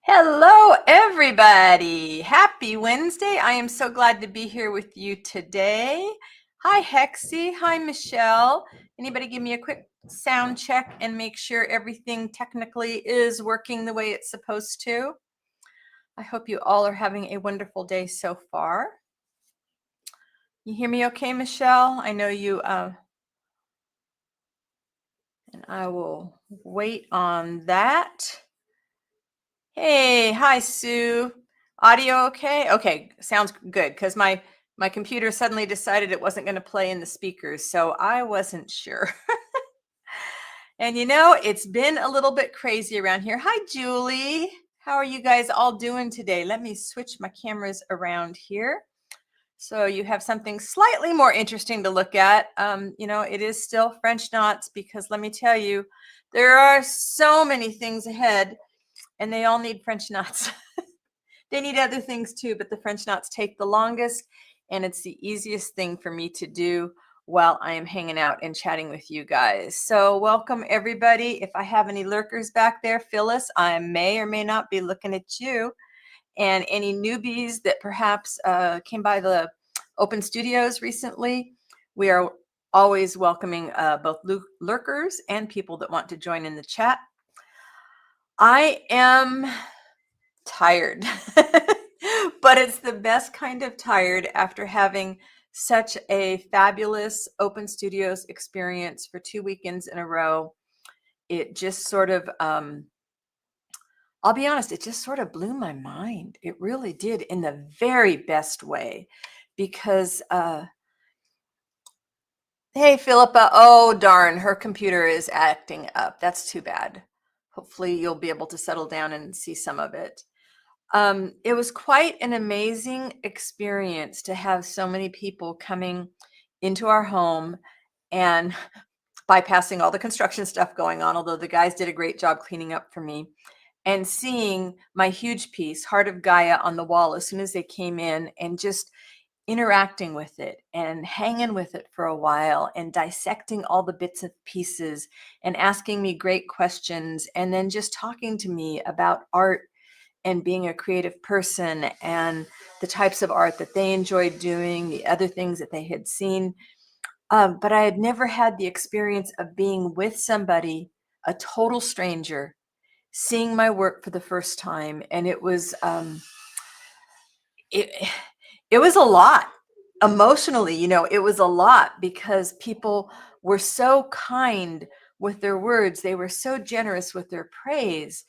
Hello, everybody. Happy Wednesday. I am so glad to be here with you today. Hi, Hexy. Hi, Michelle. Anybody give me a quick sound check and make sure everything technically is working the way it's supposed to? I hope you all are having a wonderful day so far. You hear me okay, Michelle? I know you, and I will wait on that. Hey, hi, Sue. Audio okay? Okay, sounds good because my computer suddenly decided it wasn't going to play in the speakers, so I wasn't sure. And it's been a little bit crazy around here. Hi, Julie. How are you guys all doing today? Let me switch my cameras around here so you have something slightly more interesting to look at. It is still French knots because let me tell you, there are so many things ahead and they all need French knots. They need other things too, but the French knots take the longest, and it's the easiest thing for me to do while I am hanging out and chatting with you guys. So welcome everybody. If I have any lurkers back there, Phyllis, I may or may not be looking at you. And any newbies that perhaps came by the Open Studios recently, we are always welcoming both lurkers and people that want to join in the chat. I am tired, but it's the best kind of tired after having such a fabulous Open Studios experience for 2 weekends in a row. It just sort of, I'll be honest, it just sort of blew my mind. It really did in the very best way because, hey, Philippa, oh darn, her computer is acting up. That's too bad. Hopefully you'll be able to settle down and see some of it. It was quite an amazing experience to have so many people coming into our home and bypassing all the construction stuff going on, although the guys did a great job cleaning up for me, and seeing my huge piece, Heart of Gaia, on the wall as soon as they came in and just interacting with it and hanging with it for a while and dissecting all the bits and pieces and asking me great questions and then just talking to me about art and being a creative person and the types of art that they enjoyed doing, the other things that they had seen. But I had never had the experience of being with somebody, a total stranger, seeing my work for the first time. And it, it was a lot emotionally, it was a lot because people were so kind with their words. They were so generous with their praise.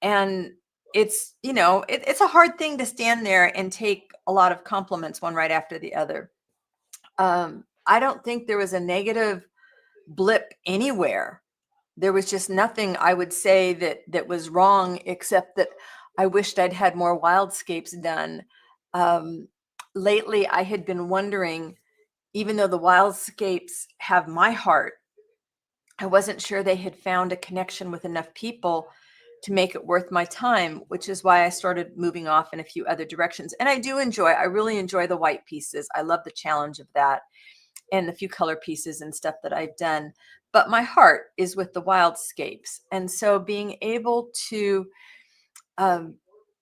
And it's a hard thing to stand there and take a lot of compliments one right after the other. I don't think there was a negative blip anywhere. There was just nothing I would say that was wrong, except that I wished I'd had more wildscapes done. um, Lately I had been wondering, even though the wildscapes have my heart, I wasn't sure they had found a connection with enough people to make it worth my time, which is why I started moving off in a few other directions. And I really enjoy the white pieces. I love the challenge of that and the few color pieces and stuff that I've done. But my heart is with the wildscapes. And so being able to um,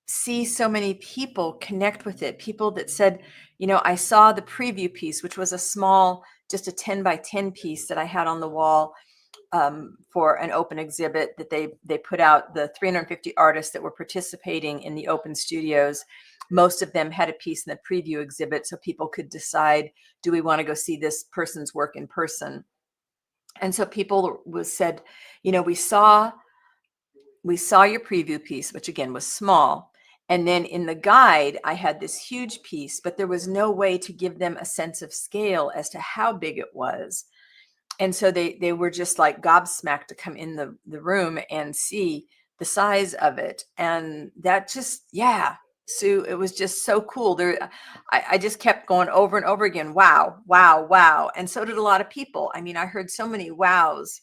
see so many people connect with it, people that said, I saw the preview piece, which was a small, just a 10 by 10 piece that I had on the wall for an open exhibit that they put out. The 350 artists that were participating in the Open Studios, most of them had a piece in the preview exhibit so people could decide, do we want to go see this person's work in person? And so people said, we saw your preview piece, which again was small. And then in the guide, I had this huge piece, but there was no way to give them a sense of scale as to how big it was. And so they were just like gobsmacked to come in the room and see the size of it. And that just, yeah, Sue, it was just so cool. I just kept going over and over again. Wow, wow, wow. And so did a lot of people. I mean, I heard so many wows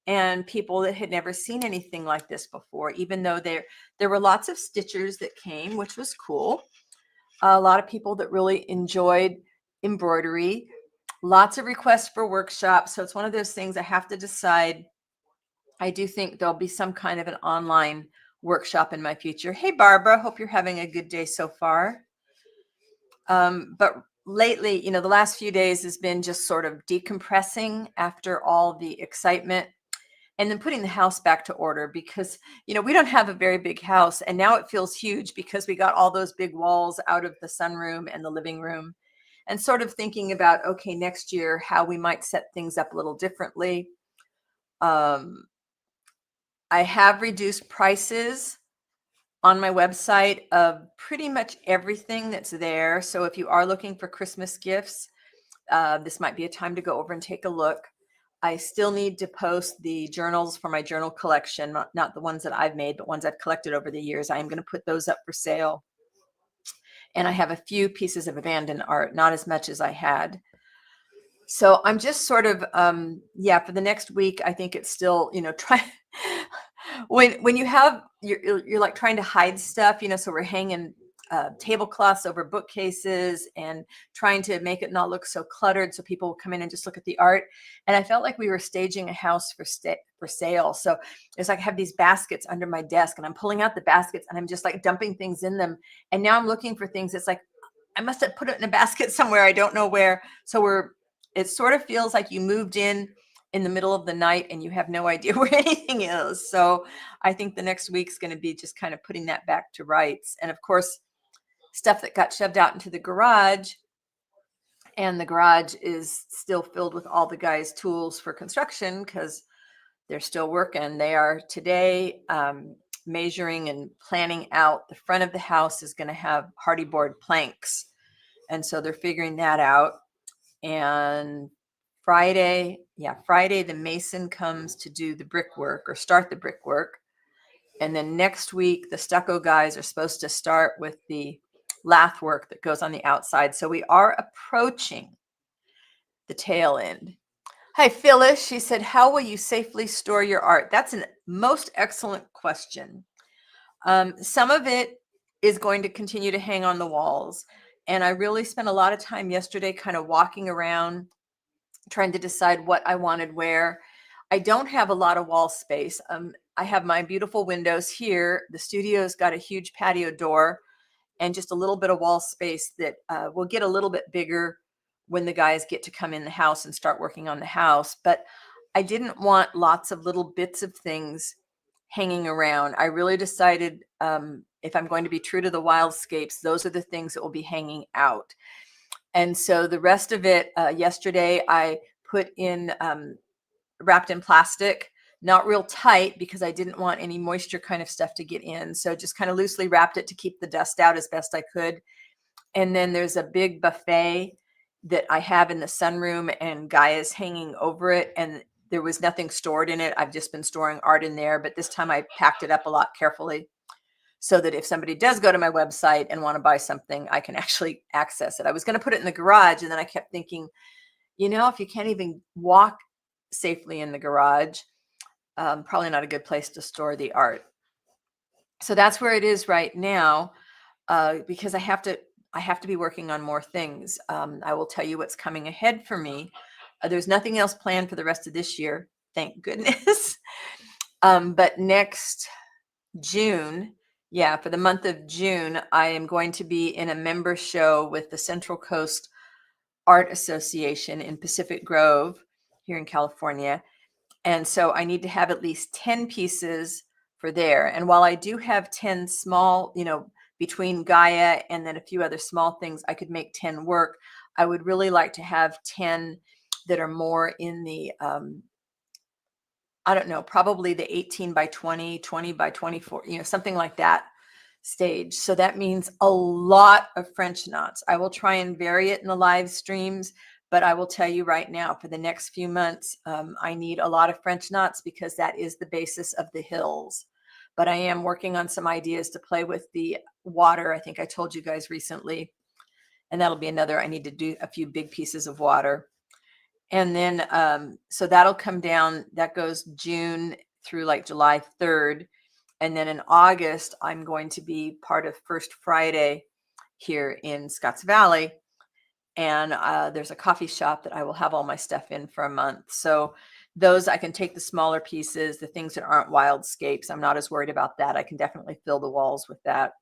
and people that had never seen anything like this before, even though there were lots of stitchers that came, which was cool. A lot of people that really enjoyed embroidery, lots of requests for workshops. So it's one of those things I have to decide. I do think there'll be some kind of an online workshop in my future. Hey, Barbara, hope you're having a good day so far. But lately, the last few days has been just sort of decompressing after all the excitement and then putting the house back to order because, we don't have a very big house and now it feels huge because we got all those big walls out of the sunroom and the living room and sort of thinking about, okay, next year, how we might set things up a little differently. Um, I have reduced prices on my website of pretty much everything that's there. So if you are looking for Christmas gifts, this might be a time to go over and take a look. I still need to post the journals for my journal collection, not the ones that I've made, but ones I've collected over the years. I am going to put those up for sale. And I have a few pieces of abandoned art, not as much as I had. So I'm just sort of, for the next week, I think it's still, try when you have, you're like trying to hide stuff, so we're hanging tablecloths over bookcases and trying to make it not look so cluttered so people will come in and just look at the art. And I felt like we were staging a house for sale. So it's like I have these baskets under my desk and I'm pulling out the baskets and I'm just like dumping things in them. And now I'm looking for things. It's like, I must have put it in a basket somewhere. I don't know where. So it sort of feels like you moved in the middle of the night and you have no idea where anything is. So I think the next week's going to be just kind of putting that back to rights. And of course, stuff that got shoved out into the garage, and the garage is still filled with all the guys' tools for construction because they're still working. They are today measuring and planning out the front of the house is going to have hardy board planks. And so they're figuring that out. And Friday, the mason comes to do the brickwork or start the brickwork. And then next week, the stucco guys are supposed to start with the lath work that goes on the outside. So we are approaching the tail end. Hi, Phyllis. She said, how will you safely store your art? That's a most excellent question. Some of it is going to continue to hang on the walls. And I really spent a lot of time yesterday kind of walking around trying to decide what I wanted where. I don't have a lot of wall space. I have my beautiful windows here. The studio's got a huge patio door and just a little bit of wall space that will get a little bit bigger when the guys get to come in the house and start working on the house. But I didn't want lots of little bits of things hanging around. I really decided if I'm going to be true to the wildscapes, those are the things that will be hanging out. And so the rest of it, yesterday, I put in wrapped in plastic, not real tight because I didn't want any moisture kind of stuff to get in. So just kind of loosely wrapped it to keep the dust out as best I could. And then there's a big buffet that I have in the sunroom and Gaia's hanging over it. And there was nothing stored in it. I've just been storing art in there, but this time I packed it up a lot carefully so that if somebody does go to my website and want to buy something, I can actually access it. I was going to put it in the garage, and then I kept thinking, if you can't even walk safely in the garage, probably not a good place to store the art. So that's where it is right now, because I have to be working on more things. I will tell you what's coming ahead for me. There's nothing else planned for the rest of this year, thank goodness. But next June, for the month of June, I am going to be in a member show with the Central Coast Art Association in Pacific Grove here in California. And so I need to have at least 10 pieces for there. And while I do have 10 small, between Gaia and then a few other small things, I could make 10 work. I would really like to have 10 that are more in the, I don't know, probably the 18 by 20, 20 by 24, something like that stage. So that means a lot of French knots. I will try and vary it in the live streams, but I will tell you right now, for the next few months, I need a lot of French knots because that is the basis of the hills. But I am working on some ideas to play with the water. I think I told you guys recently, and that'll be another, I need to do a few big pieces of water. And then, so that'll come down, that goes June through like July 3rd. And then in August, I'm going to be part of First Friday here in Scotts Valley. And there's a coffee shop that I will have all my stuff in for a month. So those I can take the smaller pieces, the things that aren't wildscapes. I'm not as worried about that. I can definitely fill the walls with that.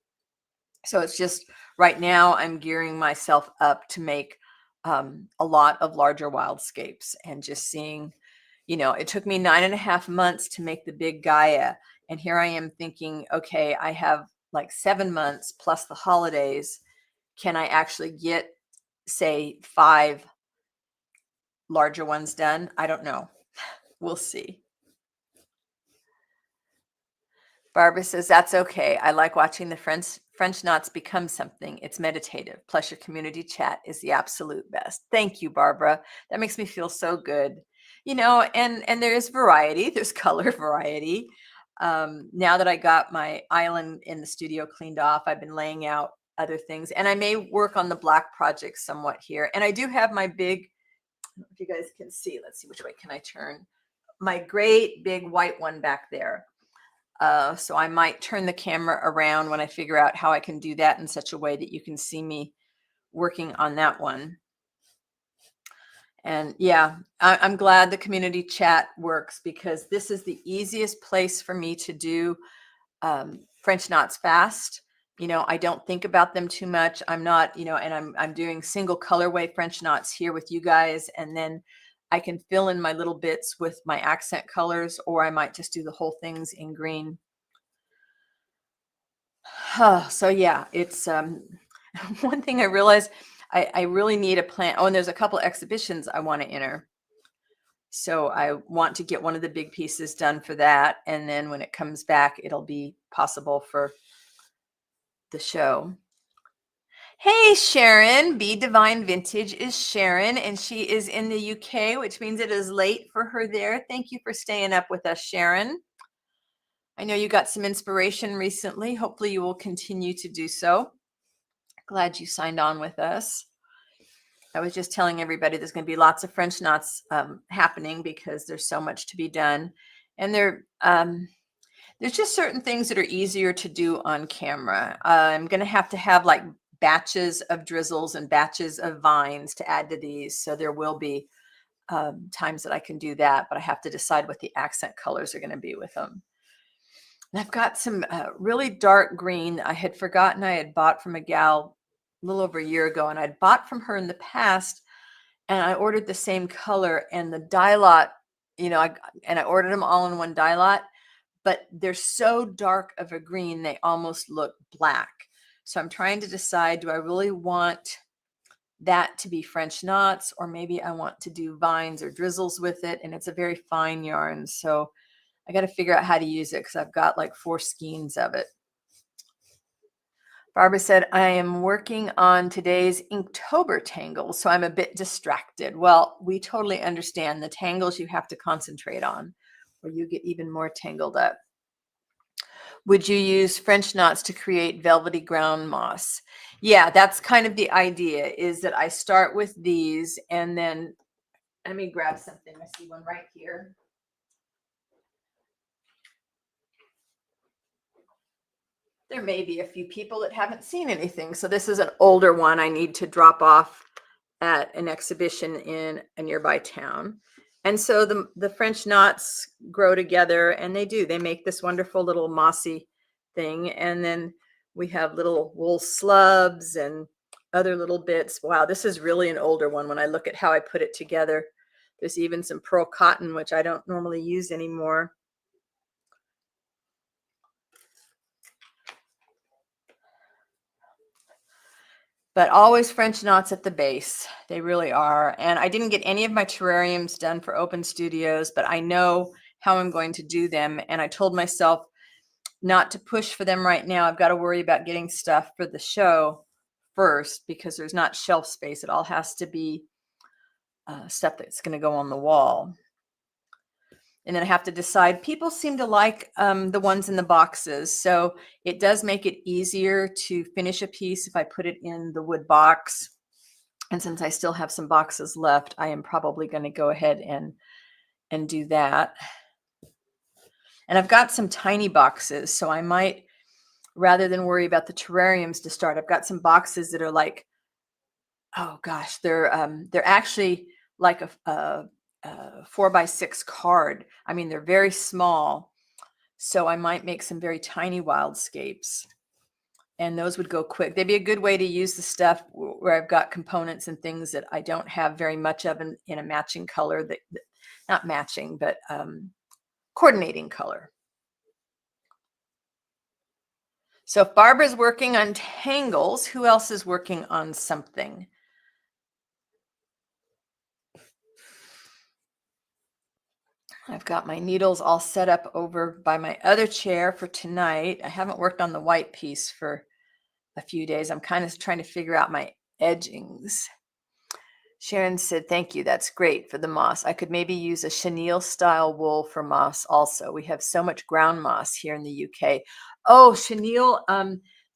So it's just right now I'm gearing myself up to make a lot of larger wildscapes and just seeing, it took me 9.5 months to make the big Gaia. And here I am thinking, okay, I have like 7 months plus the holidays. Can I actually get, say, 5 larger ones done? I don't know. We'll see. Barbara says, that's okay. I like watching the French knots become something. It's meditative. Plus your community chat is the absolute best. Thank you, Barbara. That makes me feel so good. And there is variety. There's color variety. Now that I got my island in the studio cleaned off, I've been laying out other things. And I may work on the black project somewhat here. And I do have my big, I don't know if you guys can see, let's see, which way can I turn? My great big white one back there. So I might turn the camera around when I figure out how I can do that in such a way that you can see me working on that one. And yeah, I'm glad the community chat works because this is the easiest place for me to do French knots fast. I don't think about them too much. I'm not, and I'm doing single colorway French knots here with you guys. And then I can fill in my little bits with my accent colors, or I might just do the whole things in green. So yeah, it's one thing I realized I really need a plan. Oh, and there's a couple exhibitions I want to enter. So I want to get one of the big pieces done for that. And then when it comes back, it'll be possible for the show. Hey, Sharon, Be Divine Vintage is Sharon, and she is in the UK, which means it is late for her there. Thank you for staying up with us, Sharon. I know you got some inspiration recently. Hopefully you will continue to do so. Glad you signed on with us. I was just telling everybody there's going to be lots of French knots happening because there's so much to be done. And there's just certain things that are easier to do on camera. I'm going to have like batches of drizzles and batches of vines to add to these. So there will be times that I can do that, but I have to decide what the accent colors are going to be with them. And I've got some really dark green I had forgotten I had bought from a gal a little over a year ago, and I'd bought from her in the past, and I ordered the same color and the dye lot, I ordered them all in one dye lot, but they're so dark of a green, they almost look black. So I'm trying to decide, do I really want that to be French knots, or maybe I want to do vines or drizzles with it, and it's a very fine yarn. So I got to figure out how to use it because I've got like 4 skeins of it. Barbara said, I am working on today's Inktober tangles, so I'm a bit distracted. Well, we totally understand the tangles you have to concentrate on, or you get even more tangled up. Would you use French knots to create velvety ground moss? Yeah, that's kind of the idea, is that I start with these, and then let me grab something. I see one right here. There may be a few people that haven't seen anything. So this is an older one I need to drop off at an exhibition in a nearby town. And so the French knots grow together, and they make this wonderful little mossy thing. And then we have little wool slubs and other little bits. Wow, this is really an older one when I look at how I put it together. There's even some pearl cotton, which I don't normally use anymore. But always French knots at the base. They really are. And I didn't get any of my terrariums done for Open Studios, but I know how I'm going to do them. And I told myself not to push for them right now. I've got to worry about getting stuff for the show first because there's not shelf space. It all has to be stuff that's going to go on the wall. And then I have to decide, people seem to like the ones in the boxes. So it does make it easier to finish a piece if I put it in the wood box. And since I still have some boxes left, I am probably going to go ahead and do that. And I've got some tiny boxes, so I might, rather than worry about the terrariums to start, I've got some boxes that are like, oh gosh, they're actually like a 4x6 card. I mean, they're very small. So I might make some very tiny wildscapes. And those would go quick. They'd be a good way to use the stuff where I've got components and things that I don't have very much of in a matching color, that not matching, but coordinating color. So if Barbara's working on tangles, who else is working on something? I've got my needles all set up over by my other chair for tonight. I haven't worked on the white piece for a few days. I'm kind of trying to figure out my edgings. Sharon said, thank you. That's great for the moss. I could maybe use a chenille style wool for moss also. We have so much ground moss here in the UK. Oh, chenille.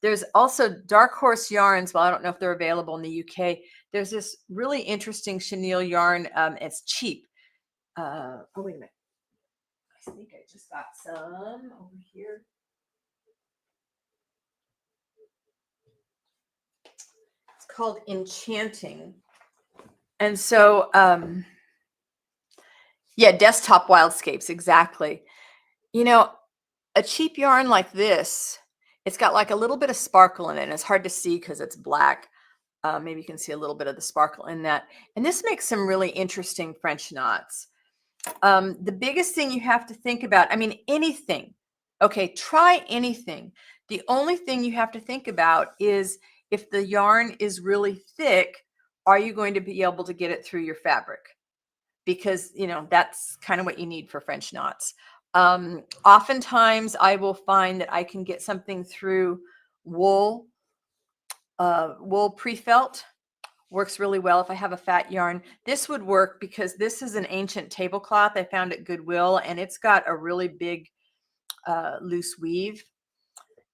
There's also Dark Horse yarns. Well, I don't know if they're available in the UK. There's this really interesting chenille yarn. It's cheap. Oh, wait a minute. I think I just got some over here. Called Enchanting. And so yeah, desktop wildscapes, exactly. You know, a cheap yarn like this, it's got like a little bit of sparkle in it, and it's hard to see because it's black. Maybe you can see a little bit of the sparkle in that. And this makes some really interesting French knots. The biggest thing you have to think about, I mean, anything, okay, try anything. The only thing you have to think about is if the yarn is really thick, are you going to be able to get it through your fabric? Because, you know, that's kind of what you need for French knots. Oftentimes I will find that I can get something through wool. Wool pre-felt works really well if I have a fat yarn. This would work because this is an ancient tablecloth I found at Goodwill, and it's got a really big loose weave.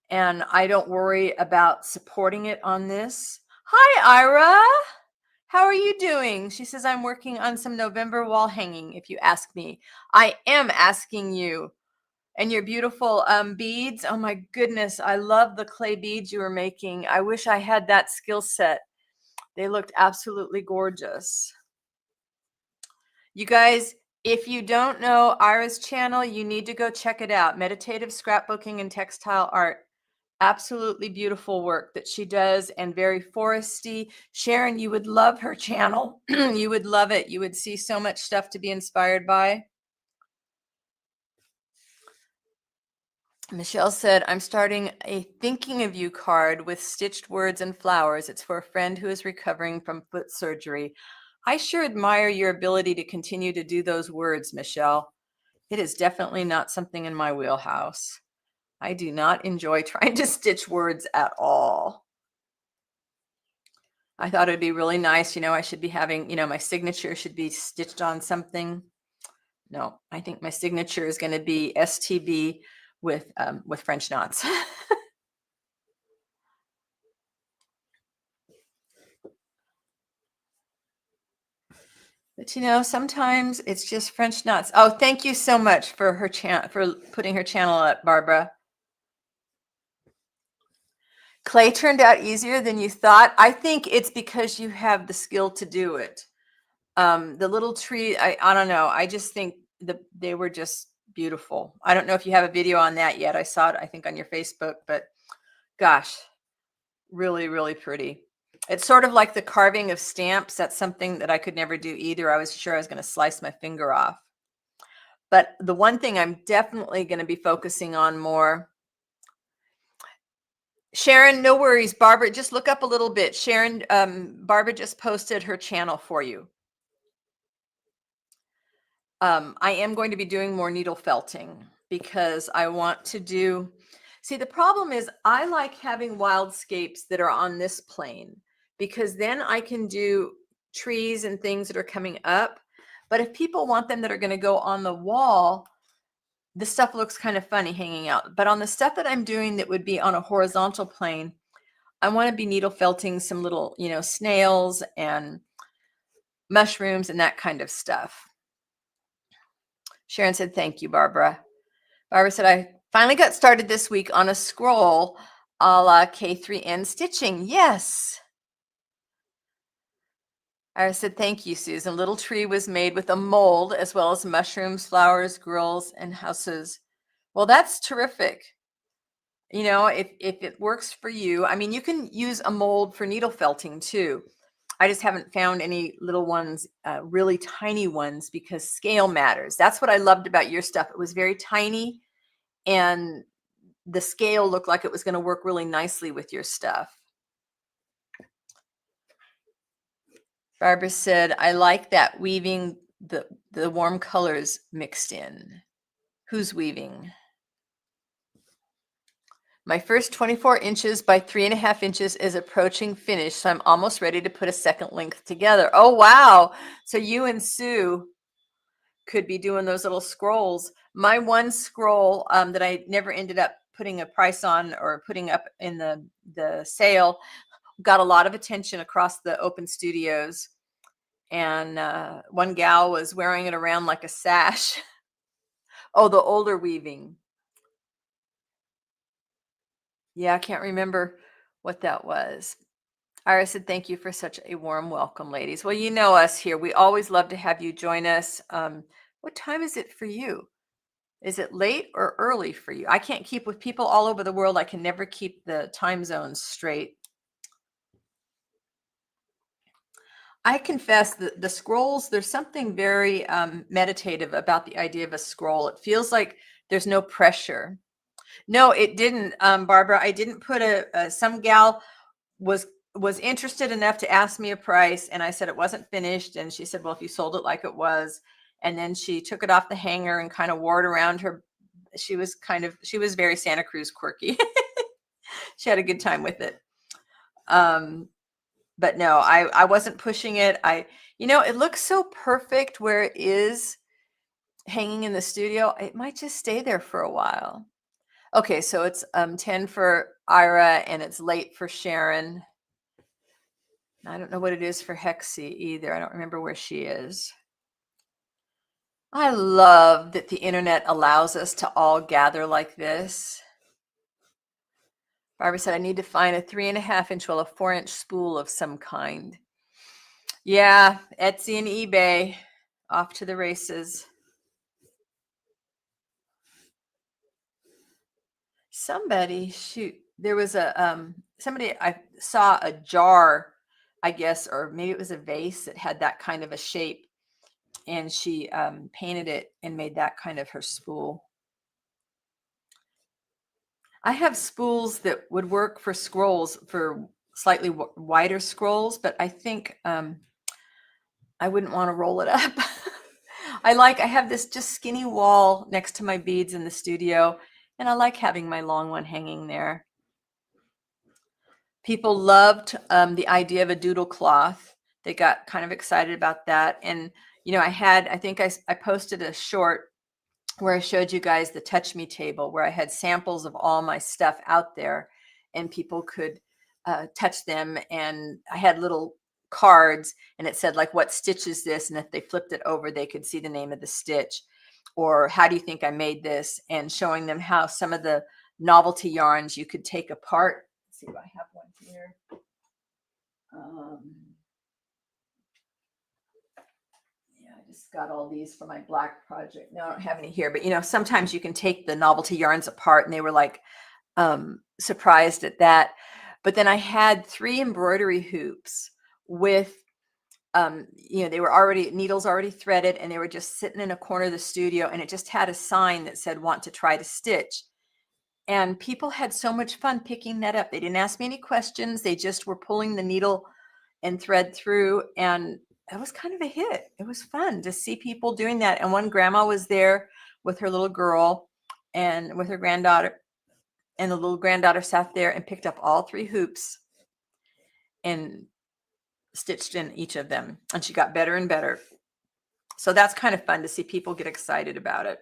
And I don't worry about supporting it on this. Hi, Ira. How are you doing? She says, I'm working on some November wall hanging, if you ask me. I am asking you. And your beautiful beads. Oh my goodness. I love the clay beads you were making. I wish I had that skill set. They looked absolutely gorgeous. You guys, if you don't know Ira's channel, you need to go check it out. Meditative Scrapbooking and Textile Art. Absolutely beautiful work that she does, and very foresty. Sharon, you would love her channel. You would love it. You would see so much stuff to be inspired by. Michelle said, I'm starting a thinking of you card with stitched words and flowers. It's for a friend who is recovering from foot surgery. I sure admire your ability to continue to do those words, Michelle. It is definitely not something in my wheelhouse. I do not enjoy trying to stitch words at all. I thought it'd be really nice. You know, I should be having, you know, my signature should be stitched on something. No, I think my signature is going to be STB with French knots. But you know, sometimes it's just French knots. Oh, thank you so much for her for putting her channel up, Barbara. Clay turned out easier than you thought. I think it's because you have the skill to do it. The little tree, I don't know. I just think they were just beautiful. I don't know if you have a video on that yet. I saw it, I think, on your Facebook, but gosh, really, really pretty. It's sort of like the carving of stamps. That's something that I could never do either. I was sure I was going to slice my finger off. But the one thing I'm definitely going to be focusing on more. Sharon, no worries. Barbara, just look up a little bit. Sharon, Barbara just posted her channel for you. I am going to be doing more needle felting because I want to do, see, the problem is I like having wildscapes that are on this plane, because then I can do trees and things that are coming up. But if people want them that are going to go on the wall, the stuff looks kind of funny hanging out. But on the stuff that I'm doing that would be on a horizontal plane, I want to be needle felting some little, you know, snails and mushrooms and that kind of stuff. Sharon said, thank you, Barbara. Barbara said, I finally got started this week on a scroll a la K3N stitching. Yes. I said, thank you, Susan. Little Tree was made with a mold as well as mushrooms, flowers, grills, and houses. Well, that's terrific. You know, if it works for you, I mean, you can use a mold for needle felting too. I just haven't found any little ones, really tiny ones, because scale matters. That's what I loved about your stuff. It was very tiny, and the scale looked like it was going to work really nicely with your stuff. Barbara said, I like that weaving the warm colors mixed in. Who's weaving? My first 24 inches by 3.5 inches is approaching finish, so I'm almost ready to put a second length together. Oh, wow. So you and Sue could be doing those little scrolls. My one scroll that I never ended up putting a price on or putting up in the sale got a lot of attention across the open studios. And one gal was wearing it around like a sash. Oh, the older weaving. Yeah, I can't remember what that was. Ira said, thank you for such a warm welcome, ladies. Well, you know us here. We always love to have you join us. What time is it for you? Is it late or early for you? I can't keep with people all over the world. I can never keep the time zones straight. I confess that the scrolls, there's something very meditative about the idea of a scroll. It feels like there's no pressure. No, it didn't, Barbara. I didn't put some gal was interested enough to ask me a price, and I said it wasn't finished, and she said, well, if you sold it like it was. And then she took it off the hanger and kind of wore it around her. She was very Santa Cruz quirky. She had a good time with it. But no, I wasn't pushing it. It looks so perfect where it is hanging in the studio. It might just stay there for a while. Okay, so it's 10 for Ira and it's late for Sharon. I don't know what it is for Hexie either. I don't remember where she is. I love that the internet allows us to all gather like this. Barbara said, I need to find a 3.5 inch, well, a 4-inch spool of some kind. Yeah, Etsy and eBay, off to the races. Somebody, shoot, there was somebody, I saw a jar, I guess, or maybe it was a vase that had that kind of a shape, and she painted it and made that kind of her spool. I have spools that would work for scrolls, for slightly wider scrolls, but I think I wouldn't want to roll it up. I have this just skinny wall next to my beads in the studio, and I like having my long one hanging there. People loved the idea of a doodle cloth. They got kind of excited about that. And, I think I posted a short where I showed you guys the Touch Me table, where I had samples of all my stuff out there and people could touch them. And I had little cards and it said, like, what stitch is this? And if they flipped it over, they could see the name of the stitch. Or how do you think I made this? And showing them how some of the novelty yarns you could take apart. Let's see if I have one here. I just got all these for my black project. No, I don't have any here, but sometimes you can take the novelty yarns apart, and they were like surprised at that. But then I had 3 embroidery hoops with they were needles already threaded, and they were just sitting in a corner of the studio, and it just had a sign that said, want to try to stitch. And people had so much fun picking that up. They didn't ask me any questions. They just were pulling the needle and thread through, and it was kind of a hit. It was fun to see people doing that. And one grandma was there with her little girl and with her granddaughter, and the little granddaughter sat there and picked up all 3 hoops and stitched in each of them, and she got better and better. So that's kind of fun to see people get excited about it.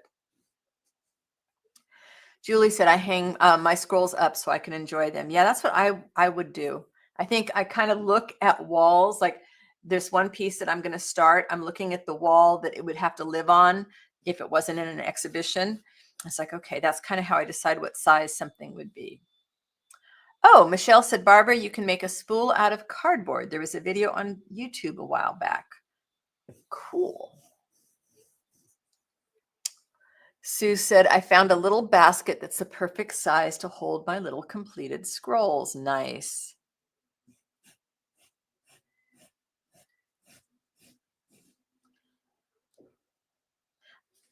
Julie said, I hang my scrolls up so I can enjoy them. Yeah, that's what I would do. I think I kind of look at walls, like there's one piece that I'm going to start. I'm looking at the wall that it would have to live on if it wasn't in an exhibition. It's like, okay, that's kind of how I decide what size something would be. Oh, Michelle said, Barbara, you can make a spool out of cardboard. There was a video on YouTube a while back. Cool. Sue said, I found a little basket that's the perfect size to hold my little completed scrolls. Nice.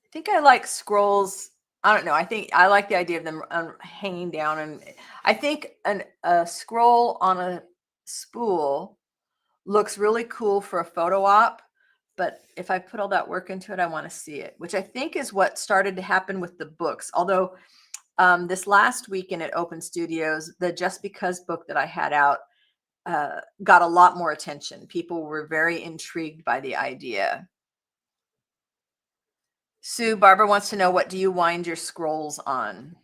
I think I like scrolls. I don't know. I think I like the idea of them hanging down. And I think a scroll on a spool looks really cool for a photo op. But if I put all that work into it, I want to see it, which I think is what started to happen with the books. Although this last weekend at Open Studios, the Just Because book that I had out got a lot more attention. People were very intrigued by the idea. Sue, Barbara wants to know, what do you wind your scrolls on?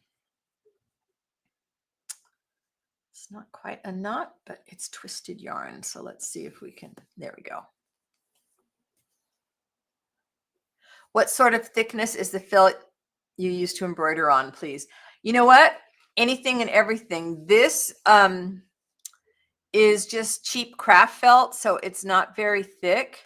It's not quite a knot, but it's twisted yarn. So let's see if we can, there we go. What sort of thickness is the felt you use to embroider on, please? You know what? Anything and everything. This is just cheap craft felt, so it's not very thick.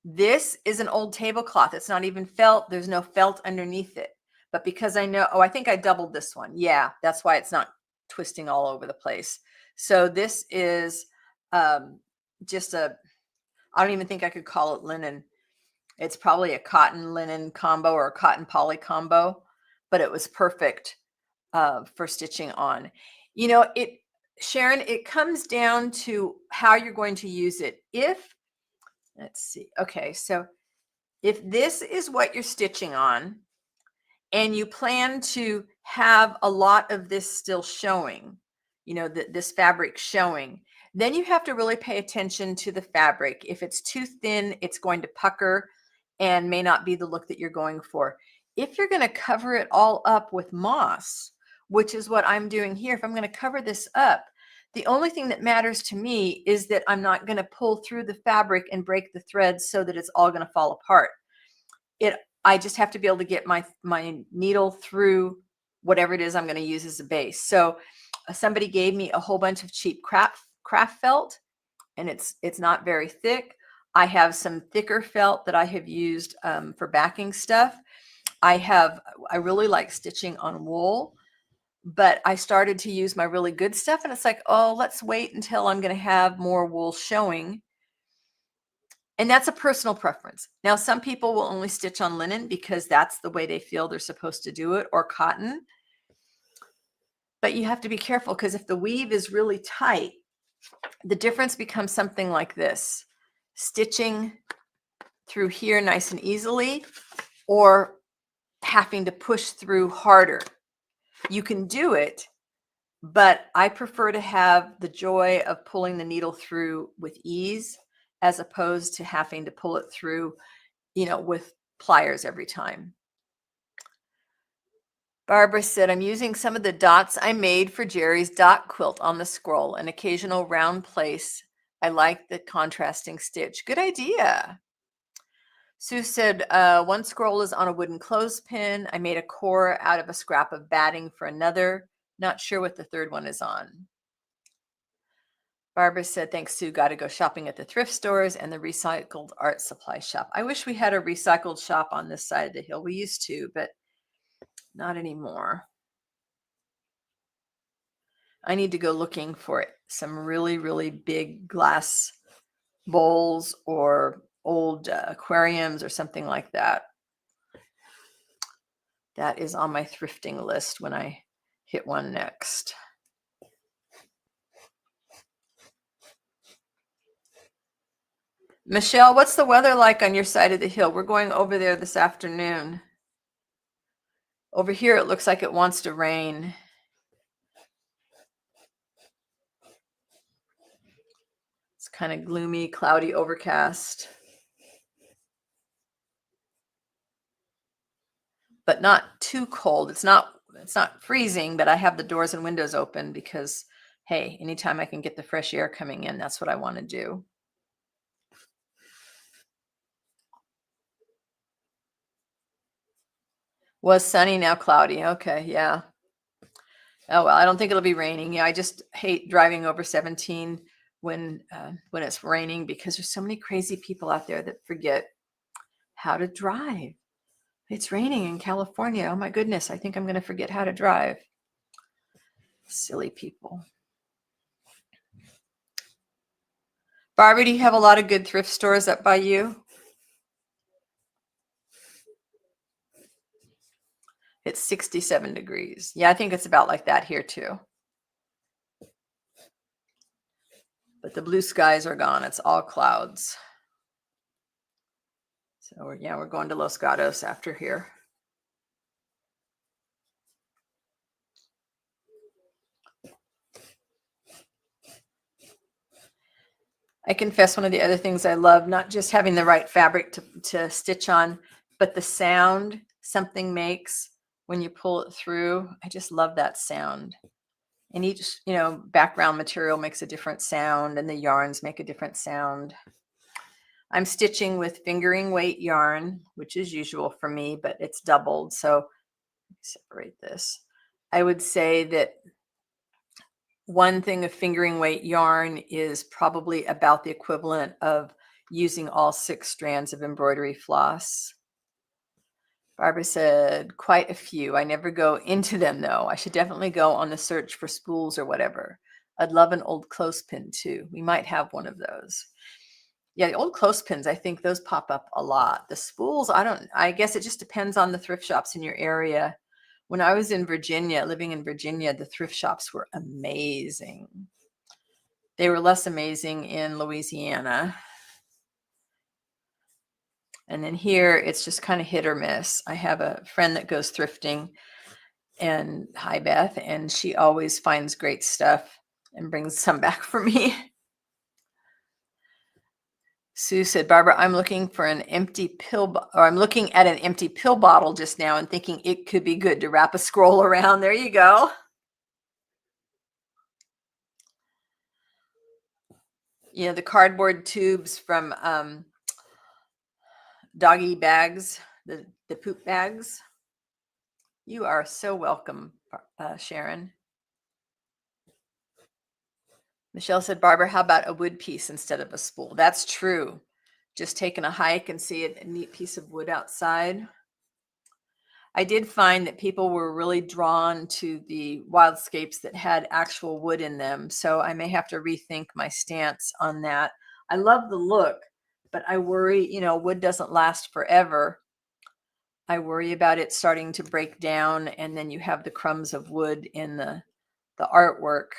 This is an old tablecloth. It's not even felt. There's no felt underneath it. But because I know, I think I doubled this one. Yeah, that's why it's not twisting all over the place. So this is just I don't even think I could call it linen. It's probably a cotton linen combo or a cotton poly combo, but it was perfect for stitching on. You know, Sharon, it comes down to how you're going to use it. Let's see. Okay, so if this is what you're stitching on and you plan to have a lot of this still showing, you know, this fabric showing, then you have to really pay attention to the fabric. If it's too thin, it's going to pucker and may not be the look that you're going for. If you're going to cover it all up with moss, which is what I'm doing here, if I'm going to cover this up, the only thing that matters to me is that I'm not going to pull through the fabric and break the threads so that it's all going to fall apart. I just have to be able to get my needle through whatever it is I'm going to use as a base. So somebody gave me a whole bunch of cheap craft felt, and it's not very thick. I have some thicker felt that I have used for backing stuff. I really like stitching on wool, but I started to use my really good stuff, and it's like, oh, let's wait until I'm going to have more wool showing. And that's a personal preference. Now, some people will only stitch on linen because that's the way they feel they're supposed to do it, or cotton. But you have to be careful, because if the weave is really tight, the difference becomes something like this: stitching through here nice and easily, or having to push through harder. You can do it, but I prefer to have the joy of pulling the needle through with ease, as opposed to having to pull it through, you know, with pliers every time. Barbara said, I'm using some of the dots I made for Jerry's dot quilt on the scroll, an occasional round place. I like the contrasting stitch. Good idea. Sue said, one scroll is on a wooden clothespin. I made a core out of a scrap of batting for another. Not sure what the third one is on. Barbara said, thanks, Sue. Got to go shopping at the thrift stores and the recycled art supply shop. I wish we had a recycled shop on this side of the hill. We used to, but not anymore. I need to go looking for some really, really big glass bowls or old aquariums or something like that. That is on my thrifting list when I hit one next. Michelle, what's the weather like on your side of the hill? We're going over there this afternoon. Over here, it looks like it wants to rain. It's kind of gloomy, cloudy, overcast. But not too cold. It's not freezing, but I have the doors and windows open because, hey, anytime I can get the fresh air coming in, that's what I want to do. Was sunny, now cloudy. Okay, yeah. Oh, well, I don't think it'll be raining. Yeah, I just hate driving over 17 when it's raining because there's so many crazy people out there that forget how to drive. It's raining in California. Oh my goodness, I think I'm going to forget how to drive. Silly people. Barbara, do you have a lot of good thrift stores up by you? It's 67 degrees. Yeah, I think it's about like that here too. But the blue skies are gone. It's all clouds. So we're going to Los Gatos after here. I confess one of the other things I love, not just having the right fabric to stitch on, but the sound something makes when you pull it through. I just love that sound. And each, background material makes a different sound and the yarns make a different sound. I'm stitching with fingering weight yarn, which is usual for me, but it's doubled. So let me separate this. I would say that one thing of fingering weight yarn is probably about the equivalent of using all 6 strands of embroidery floss. Barbara said, quite a few. I never go into them though. I should definitely go on the search for spools or whatever. I'd love an old clothespin too. We might have one of those. Yeah, the old clothespins, I think those pop up a lot. The spools, I guess it just depends on the thrift shops in your area. When I was in Virginia, living in Virginia, the thrift shops were amazing. They were less amazing in Louisiana. And then here, it's just kind of hit or miss. I have a friend that goes thrifting, and hi, Beth, and she always finds great stuff and brings some back for me. Sue said, Barbara, I'm looking at an empty pill bottle just now and thinking it could be good to wrap a scroll around. There you go. The cardboard tubes from doggy bags, the poop bags. You are so welcome, Sharon. Michelle said, Barbara, how about a wood piece instead of a spool? That's true. Just taking a hike and see a neat piece of wood outside. I did find that people were really drawn to the wildscapes that had actual wood in them. So I may have to rethink my stance on that. I love the look, but I worry, wood doesn't last forever. I worry about it starting to break down and then you have the crumbs of wood in the artwork.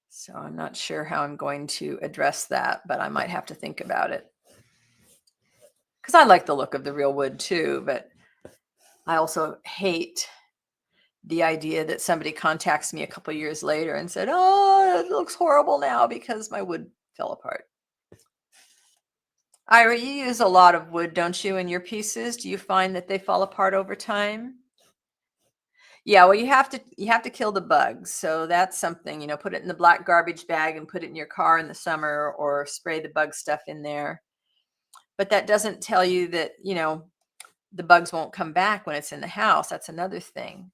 So I'm not sure how I'm going to address that, but I might have to think about it. Because I like the look of the real wood too, but I also hate the idea that somebody contacts me a couple years later and said, oh, it looks horrible now because my wood fell apart. Ira, you use a lot of wood, don't you, in your pieces? Do you find that they fall apart over time? Yeah, well, you have to kill the bugs. So that's something, put it in the black garbage bag and put it in your car in the summer or spray the bug stuff in there. But that doesn't tell you that, the bugs won't come back when it's in the house. That's another thing.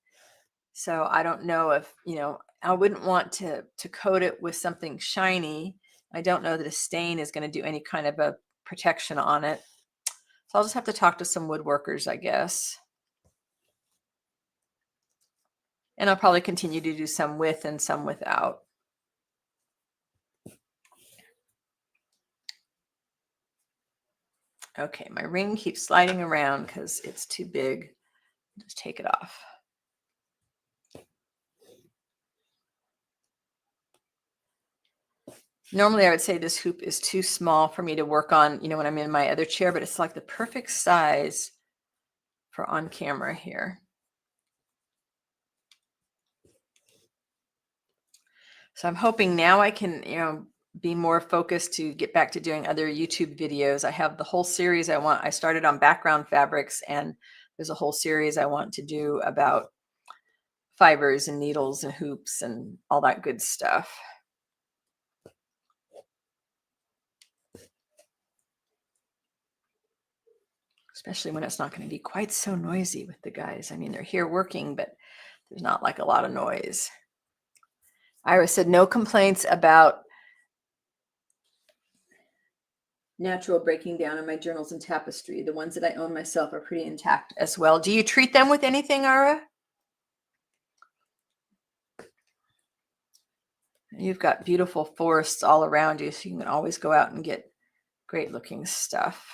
So I don't know if, I wouldn't want to coat it with something shiny. I don't know that a stain is going to do any kind of a protection on it. So I'll just have to talk to some woodworkers, I guess. And I'll probably continue to do some with and some without. Okay, my ring keeps sliding around because it's too big. Just take it off. Normally I would say this hoop is too small for me to work on, when I'm in my other chair, but it's like the perfect size for on camera here. So I'm hoping now I can, be more focused to get back to doing other YouTube videos. I have the whole series I started on background fabrics, and there's a whole series I want to do about fibers and needles and hoops and all that good stuff. Especially when it's not going to be quite so noisy with the guys. I mean, they're here working, but There's not like a lot of noise. Ira said, no complaints about natural breaking down in my journals and tapestry. The ones that I own myself are pretty intact as well. Do you treat them with anything, Ira? You've got beautiful forests all around you, so you can always go out and get great looking stuff.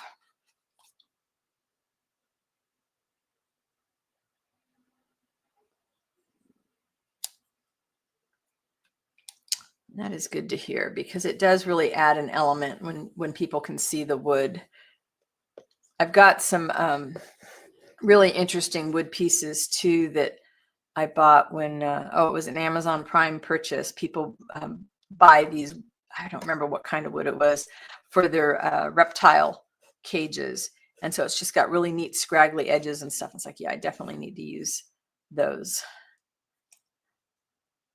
That is good to hear, because it does really add an element when people can see the wood. I've got some really interesting wood pieces too that I bought when it was an Amazon Prime purchase. People buy these, I don't remember what kind of wood it was, for their reptile cages. And so it's just got really neat scraggly edges and stuff. It's like, yeah, I definitely need to use those.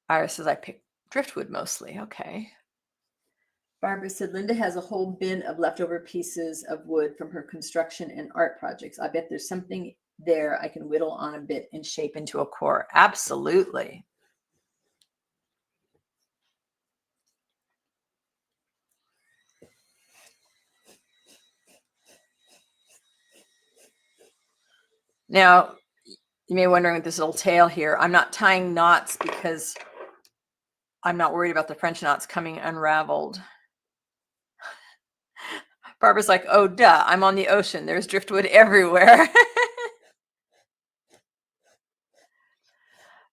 Iris says I pick driftwood mostly. Okay. Barbara said Linda has a whole bin of leftover pieces of wood from her construction and art projects. I bet there's something there I can whittle on a bit and shape into a core. Absolutely. Now, you may be wondering with this little tail here, I'm not tying knots because I'm not worried about the French knots coming unraveled. Barbara's like, oh, duh, I'm on the ocean. There's driftwood everywhere.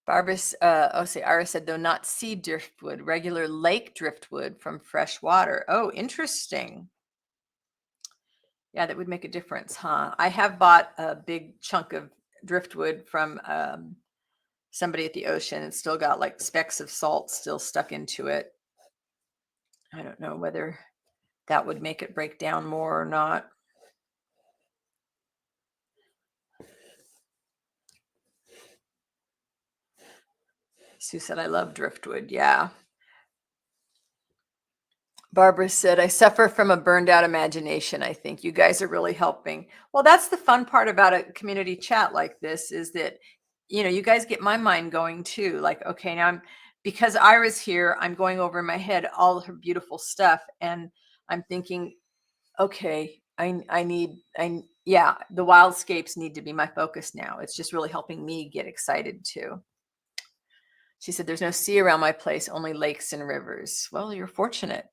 Barbara's, Ira said, though not sea driftwood, regular lake driftwood from fresh water. Oh, interesting. Yeah, that would make a difference, huh? I have bought a big chunk of driftwood from somebody at the ocean. It's still got like specks of salt still stuck into it. I don't know whether that would make it break down more or not. Sue said, I love driftwood. Yeah. Barbara said, I suffer from a burned out imagination. I think you guys are really helping. Well, that's the fun part about a community chat like this, is that, you guys get my mind going too. Like, okay, now because Ira's here, I'm going over in my head all her beautiful stuff. And I'm thinking, okay, the wildscapes need to be my focus now. It's just really helping me get excited too. She said, there's no sea around my place, only lakes and rivers. Well, you're fortunate.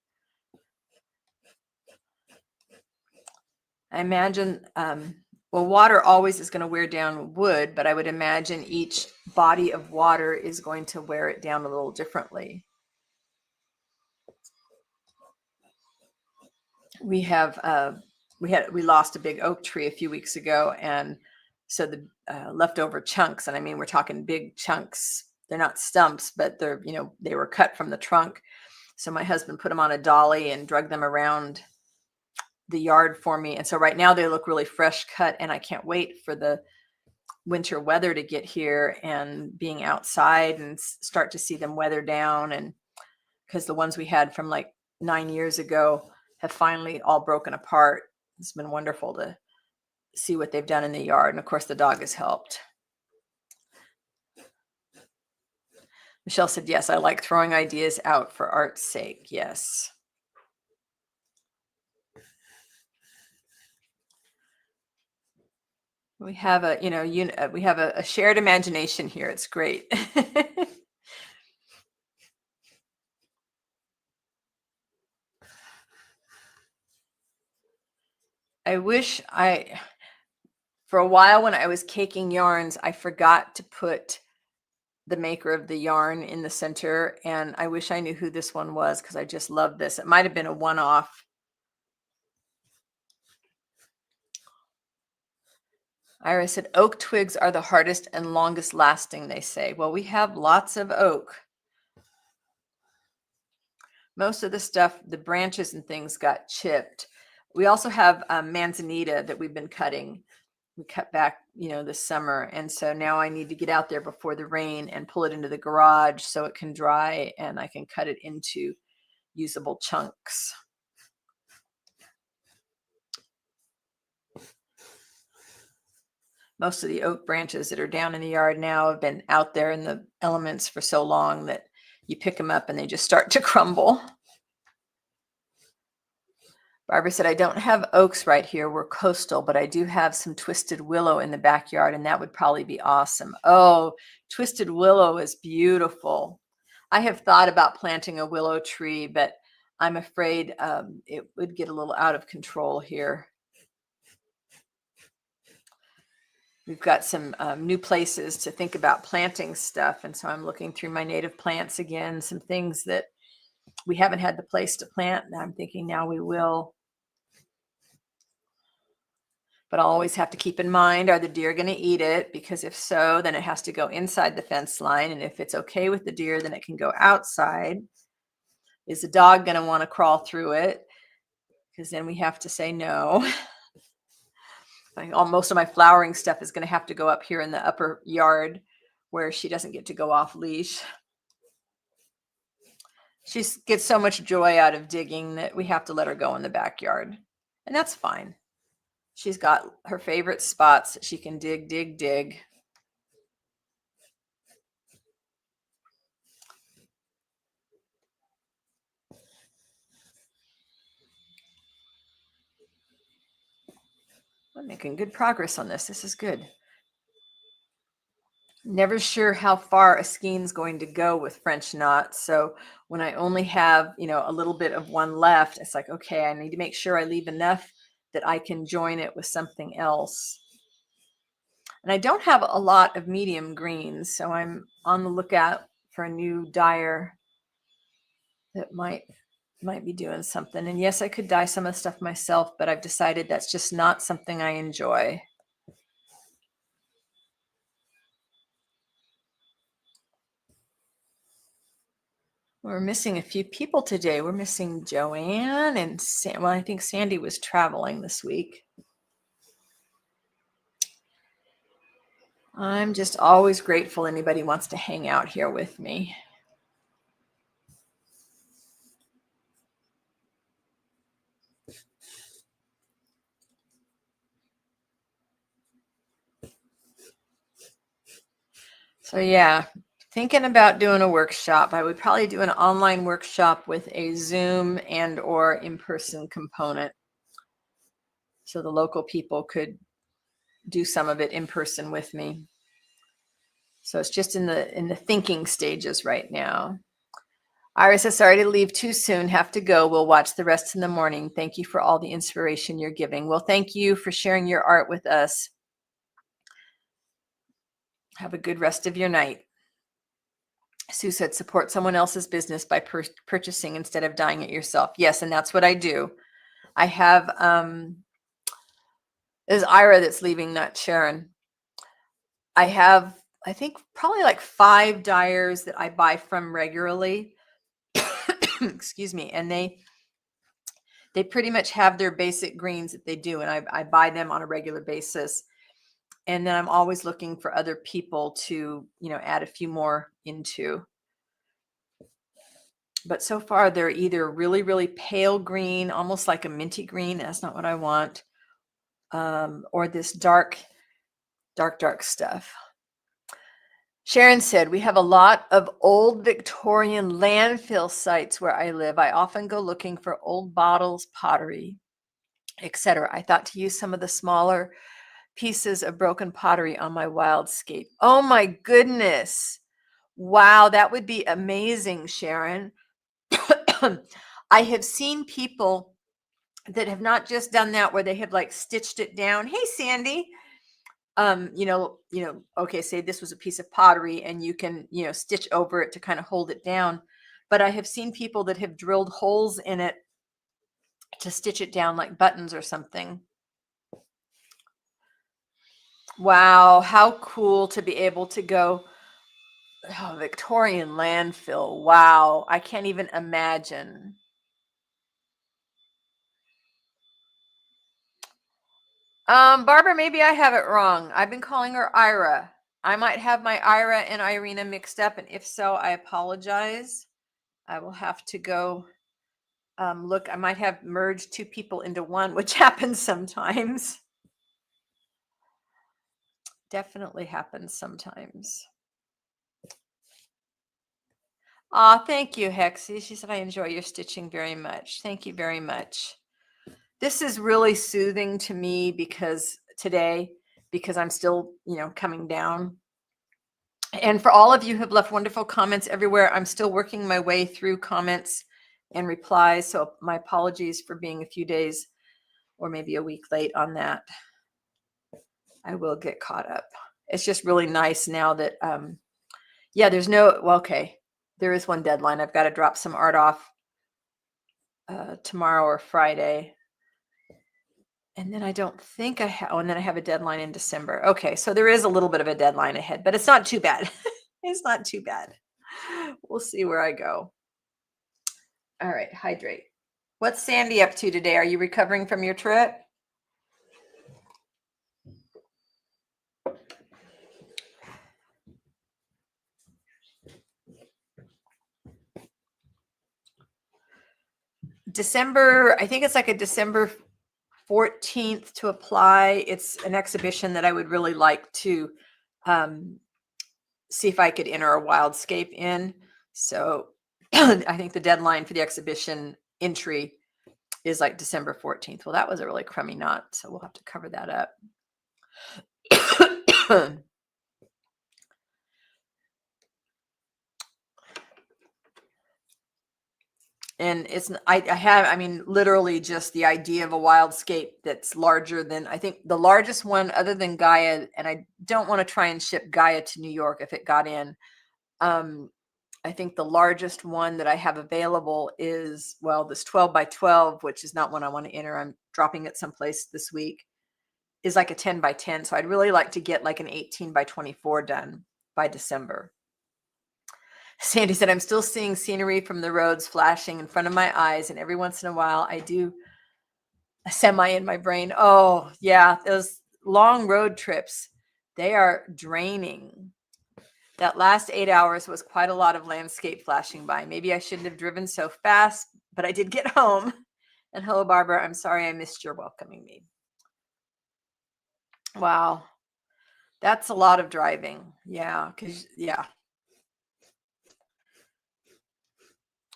I imagine, water always is going to wear down wood, but I would imagine each body of water is going to wear it down a little differently. We lost a big oak tree a few weeks ago, and so the leftover chunks, and I mean, we're talking big chunks. They're not stumps, but they're, they were cut from the trunk. So my husband put them on a dolly and drug them around the yard for me. And so right now they look really fresh cut, and I can't wait for the winter weather to get here and being outside and start to see them weather down. And because the ones we had from like 9 years ago have finally all broken apart. It's been wonderful to see what they've done in the yard. And of course the dog has helped. Michelle said, yes, I like throwing ideas out for art's sake. Yes. We have a shared imagination here. It's great. I wish for a while when I was caking yarns, I forgot to put the maker of the yarn in the center. And I wish I knew who this one was, because I just love this. It might've been a one-off. Ira said, oak twigs are the hardest and longest lasting, they say. Well, we have lots of oak. Most of the stuff, the branches and things got chipped. We also have manzanita that we've been cutting. We cut back, this summer. And so now I need to get out there before the rain and pull it into the garage so it can dry and I can cut it into usable chunks. Most of the oak branches that are down in the yard now have been out there in the elements for so long that you pick them up and they just start to crumble. Barbara said, I don't have oaks right here. We're coastal, but I do have some twisted willow in the backyard, and that would probably be awesome. Oh, twisted willow is beautiful. I have thought about planting a willow tree, but I'm afraid it would get a little out of control here. We've got some new places to think about planting stuff. And so I'm looking through my native plants again, some things that we haven't had the place to plant. And I'm thinking now we will. But I'll always have to keep in mind, are the deer going to eat it? Because if so, then it has to go inside the fence line. And if it's okay with the deer, then it can go outside. Is the dog going to want to crawl through it? Because then we have to say no. Most of my flowering stuff is going to have to go up here in the upper yard where she doesn't get to go off leash. She gets so much joy out of digging that we have to let her go in the backyard. And that's fine. She's got her favorite spots that she can dig, dig, dig. I'm making good progress on this. This is good. Never sure how far a skein's going to go with French knots. So when I only have, a little bit of one left, it's like, okay, I need to make sure I leave enough that I can join it with something else. And I don't have a lot of medium greens, so I'm on the lookout for a new dyer that might be doing something. And yes, I could dye some of the stuff myself, but I've decided that's just not something I enjoy. We're missing a few people today. We're missing Joanne and well, I think Sandy was traveling this week. I'm just always grateful anybody wants to hang out here with me. So yeah, thinking about doing a workshop. I would probably do an online workshop with a Zoom and or in-person component. So the local people could do some of it in person with me. So it's just in the thinking stages right now. Iris says, sorry to leave too soon. Have to go. We'll watch the rest in the morning. Thank you for all the inspiration you're giving. Well, thank you for sharing your art with us. Have a good rest of your night. Sue said, support someone else's business by purchasing instead of dyeing it yourself. Yes, and that's what I do. I have, there's Ira that's leaving, not Sharon. I have, I think, probably like 5 dyers that I buy from regularly. Excuse me. And they pretty much have their basic greens that they do. And I buy them on a regular basis. And then I'm always looking for other people to, add a few more into. But so far they're either really, really pale green, almost like a minty green. That's not what I want. Or this dark stuff. Sharon said, we have a lot of old Victorian landfill sites where I live. I often go looking for old bottles, pottery, etc. I thought to use some of the smaller pieces of broken pottery on my wildscape. Oh my goodness. Wow, that would be amazing, Sharon. I have seen people that have not just done that where they have like stitched it down. Hey, Sandy. Okay, say this was a piece of pottery and you can, stitch over it to kind of hold it down. But I have seen people that have drilled holes in it to stitch it down like buttons or something. Wow, how cool to be able to go, Victorian landfill. Wow, I can't even imagine. Barbara, maybe I have it wrong. I've been calling her Ira. I might have my Ira and Irina mixed up, and if so, I apologize. I will have to go look. I might have merged 2 people into one, which happens sometimes. Definitely happens sometimes. Aw, thank you, Hexie. She said, I enjoy your stitching very much. Thank you very much. This is really soothing to me because I'm still, coming down. And for all of you who have left wonderful comments everywhere, I'm still working my way through comments and replies. So my apologies for being a few days or maybe a week late on that. I will get caught up. It's just really nice now that, there's okay. There is one deadline. I've got to drop some art off tomorrow or Friday. And then I don't think I have, and then I have a deadline in December. Okay, so there is a little bit of a deadline ahead, but it's not too bad. It's not too bad. We'll see where I go. All right, hydrate. What's Sandy up to today? Are you recovering from your trip? December, I think it's like a December 14th to apply. It's an exhibition that I would really like to see if I could enter a wildscape in. So I think the deadline for the exhibition entry is like December 14th. Well, that was a really crummy knot, so we'll have to cover that up. And I mean, literally just the idea of a wildscape that's larger than, I think the largest one other than Gaia, and I don't want to try and ship Gaia to New York if it got in. I think the largest one that I have available is, this 12 by 12, which is not one I want to enter. I'm dropping it someplace this week, is like a 10 by 10. So I'd really like to get like an 18 by 24 done by December. Sandy said, I'm still seeing scenery from the roads flashing in front of my eyes. And every once in a while I do a semi in my brain. Oh yeah. Those long road trips, they are draining. That last 8 hours was quite a lot of landscape flashing by. Maybe I shouldn't have driven so fast, but I did get home. And hello, Barbara. I'm sorry I missed your welcoming me. Wow. That's a lot of driving. Yeah.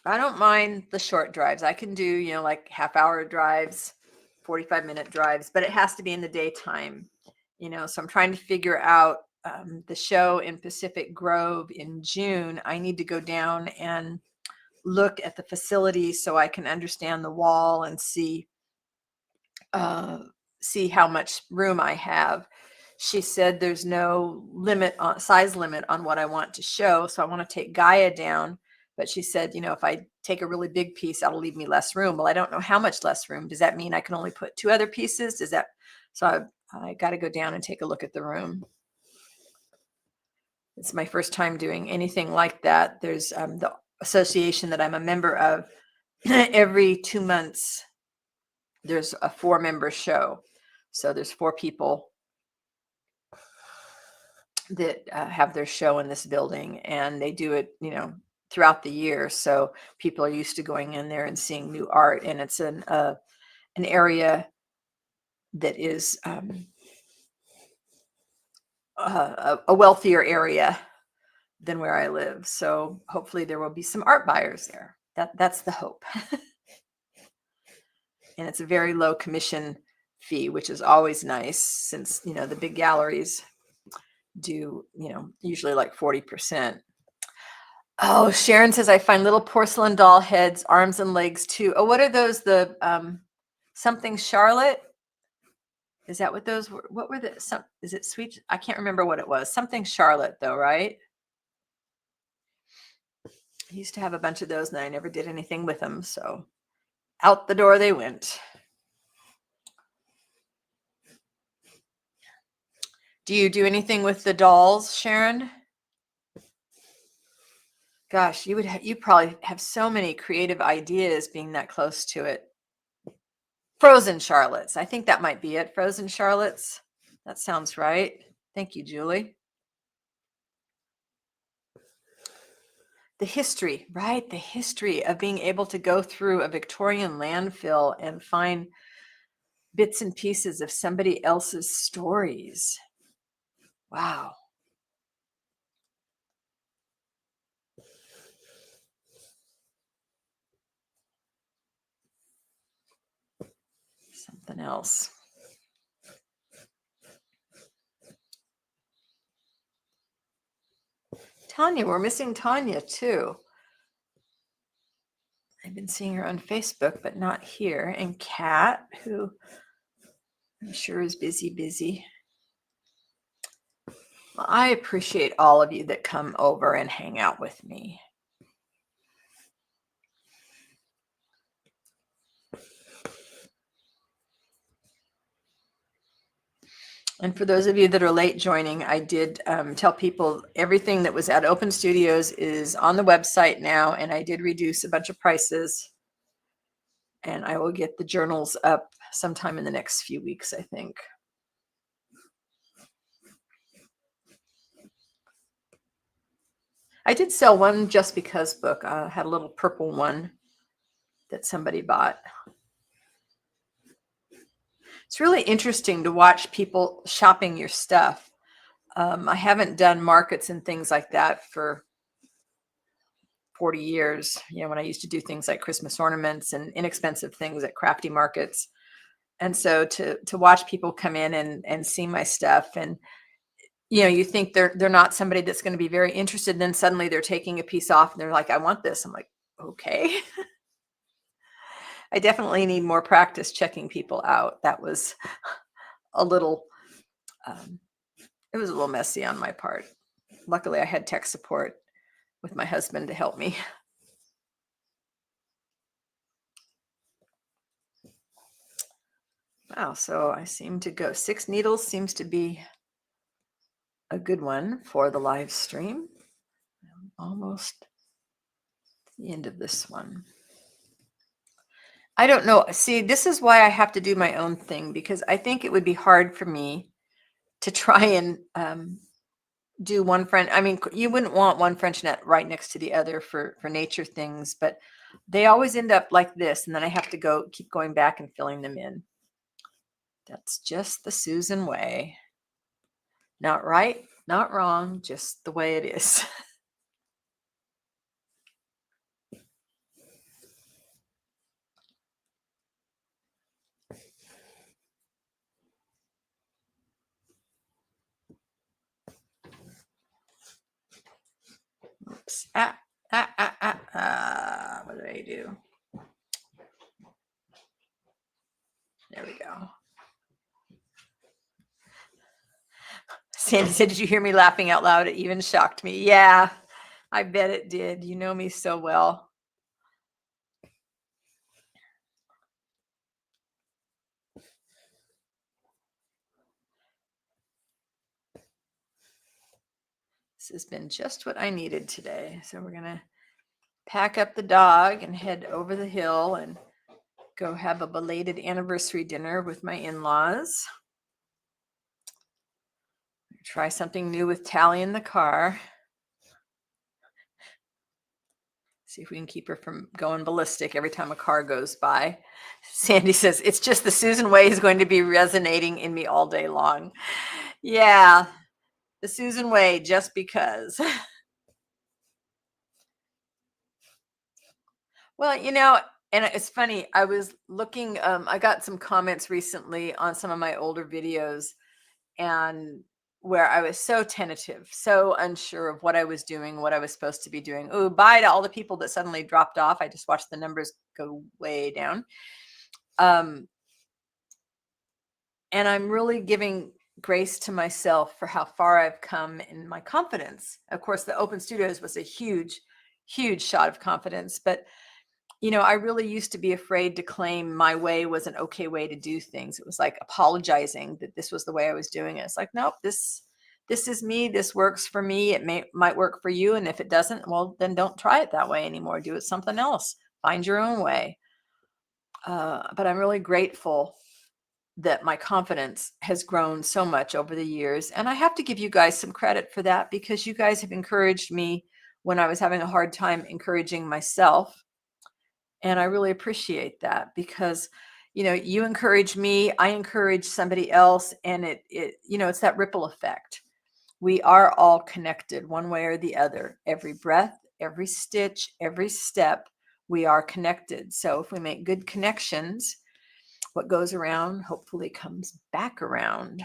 I don't mind the short drives. I can do, like half-hour drives, 45-minute drives, but it has to be in the daytime, so I'm trying to figure out the show in Pacific Grove in June. I need to go down and look at the facility so I can understand the wall and see how much room I have. She said there's no size limit on what I want to show. So I want to take Gaia down. But she said, if I take a really big piece, that'll leave me less room. Well, I don't know how much less room. Does that mean I can only put 2 other pieces? So I got to go down and take a look at the room. It's my first time doing anything like that. There's the association that I'm a member of. Every 2 months, there's a 4-member show. So there's 4 people that have their show in this building, and they do it, throughout the year. So people are used to going in there and seeing new art, and it's an area that is a wealthier area than where I live. So hopefully there will be some art buyers there. That's the hope. And it's a very low commission fee, which is always nice since, the big galleries do, usually like 40%. Oh, Sharon says, I find little porcelain doll heads, arms and legs too. Oh, what are those? The something Charlotte? Is that what those were? What were is it sweet? I can't remember what it was. Something Charlotte though, right? I used to have a bunch of those and I never did anything with them. So out the door they went. Do you do anything with the dolls, Sharon? Gosh, you probably have so many creative ideas being that close to it. Frozen Charlottes. I think that might be it. Frozen Charlottes. That sounds right. Thank you, Julie. The history, right? The history of being able to go through a Victorian landfill and find bits and pieces of somebody else's stories. Wow. Something else. Tanya, we're missing Tanya too. I've been seeing her on Facebook, but not here. And Kat, who I'm sure is busy. Well, I appreciate all of you that come over and hang out with me. And for those of you that are late joining, I did tell people everything that was at Open Studios is on the website now, and I did reduce a bunch of prices. And I will get the journals up sometime in the next few weeks, I think. I did sell one Just Because book. I had a little purple one that somebody bought. It's really interesting to watch people shopping your stuff. I haven't done markets and things like that for 40 years, when I used to do things like Christmas ornaments and inexpensive things at crafty markets. And so to watch people come in and see my stuff, and you think they're not somebody that's going to be very interested, and then suddenly they're taking a piece off and they're like, I want this. I'm like, okay. I definitely need more practice checking people out. That was a little it was a little messy on my part. Luckily I had tech support with my husband to help me. Wow, so I seem to go 6 needles seems to be a good one for the live stream. Almost the end of this one. I don't know. See, this is why I have to do my own thing, because I think it would be hard for me to try and do one French. I mean, you wouldn't want one French net right next to the other for nature things, but they always end up like this, and then I have to keep going back and filling them in. That's just the Susan way. Not right, not wrong, just the way it is. Oops. What did I do? There we go. Sandy said, did you hear me laughing out loud? It even shocked me. Yeah, I bet it did. You know me so well. This has been just what I needed today. So we're going to pack up the dog and head over the hill and go have a belated anniversary dinner with my in-laws. Try something new with Tally in the car. See if we can keep her from going ballistic every time a car goes by. Sandy says, it's just the Susan way is going to be resonating in me all day long. Yeah, the Susan way, just because. Well, and it's funny, I was looking, I got some comments recently on some of my older videos, and where I was so tentative, so unsure of what I was doing, what I was supposed to be doing. Oh, bye to all the people that suddenly dropped off. I just watched the numbers go way down. And I'm really giving grace to myself for how far I've come in my confidence. Of course, the Open Studios was a huge, huge shot of confidence, but I really used to be afraid to claim my way was an okay way to do things. It was like apologizing that this was the way I was doing it. It's like, nope, this is me. This works for me. It might work for you. And if it doesn't, well, then don't try it that way anymore. Do it something else. Find your own way. But I'm really grateful that my confidence has grown so much over the years. And I have to give you guys some credit for that, because you guys have encouraged me when I was having a hard time encouraging myself. And I really appreciate that, because, you encourage me, I encourage somebody else, and it's that ripple effect. We are all connected one way or the other. Every breath, every stitch, every step, we are connected. So if we make good connections, what goes around hopefully comes back around.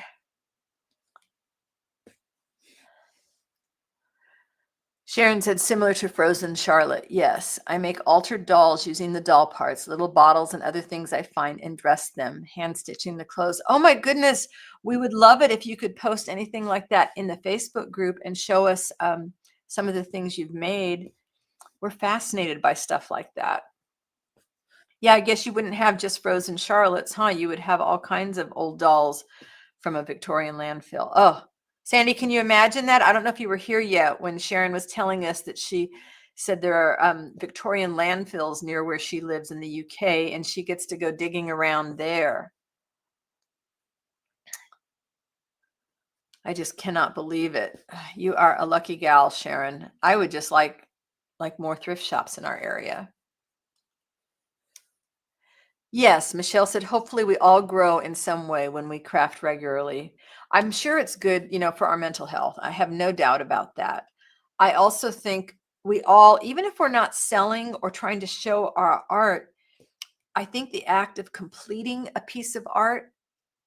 Sharon said, similar to Frozen Charlotte. Yes, I make altered dolls using the doll parts, little bottles and other things I find, and dress them, hand stitching the clothes. Oh my goodness. We would love it if you could post anything like that in the Facebook group and show us some of the things you've made. We're fascinated by stuff like that. Yeah, I guess you wouldn't have just Frozen Charlottes, huh? You would have all kinds of old dolls from a Victorian landfill. Oh, Sandy, can you imagine that? I don't know if you were here yet when Sharon was telling us that she said there are Victorian landfills near where she lives in the UK, and she gets to go digging around there. I just cannot believe it. You are a lucky gal, Sharon. I would just like more thrift shops in our area. Yes, Michelle said, hopefully we all grow in some way when we craft regularly. I'm sure it's good, for our mental health. I have no doubt about that. I also think we all, even if we're not selling or trying to show our art, I think the act of completing a piece of art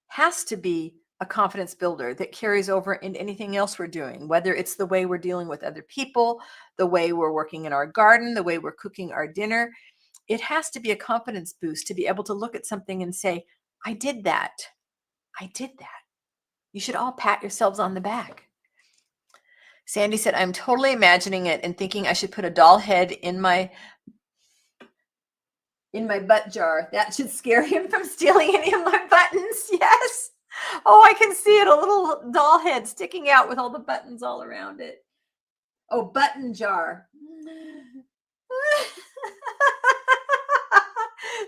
has to be a confidence builder that carries over into anything else we're doing, whether it's the way we're dealing with other people, the way we're working in our garden, the way we're cooking our dinner. It has to be a confidence boost to be able to look at something and say, I did that. I did that. You should all pat yourselves on the back. Sandy said, I'm totally imagining it and thinking I should put a doll head in my butt jar. That should scare him from stealing any of my buttons. Yes. Oh, I can see it. A little doll head sticking out with all the buttons all around it. Oh, button jar.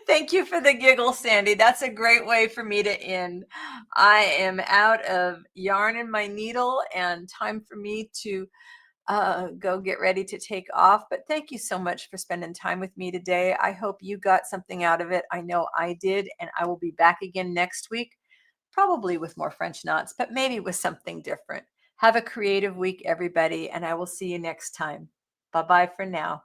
Thank you for the giggle, Sandy. That's a great way for me to end. I am out of yarn in my needle and time for me to go get ready to take off. But thank you so much for spending time with me today. I hope you got something out of it. I know I did, and I will be back again next week, probably with more French knots, but maybe with something different. Have a creative week, everybody, and I will see you next time. Bye-bye for now.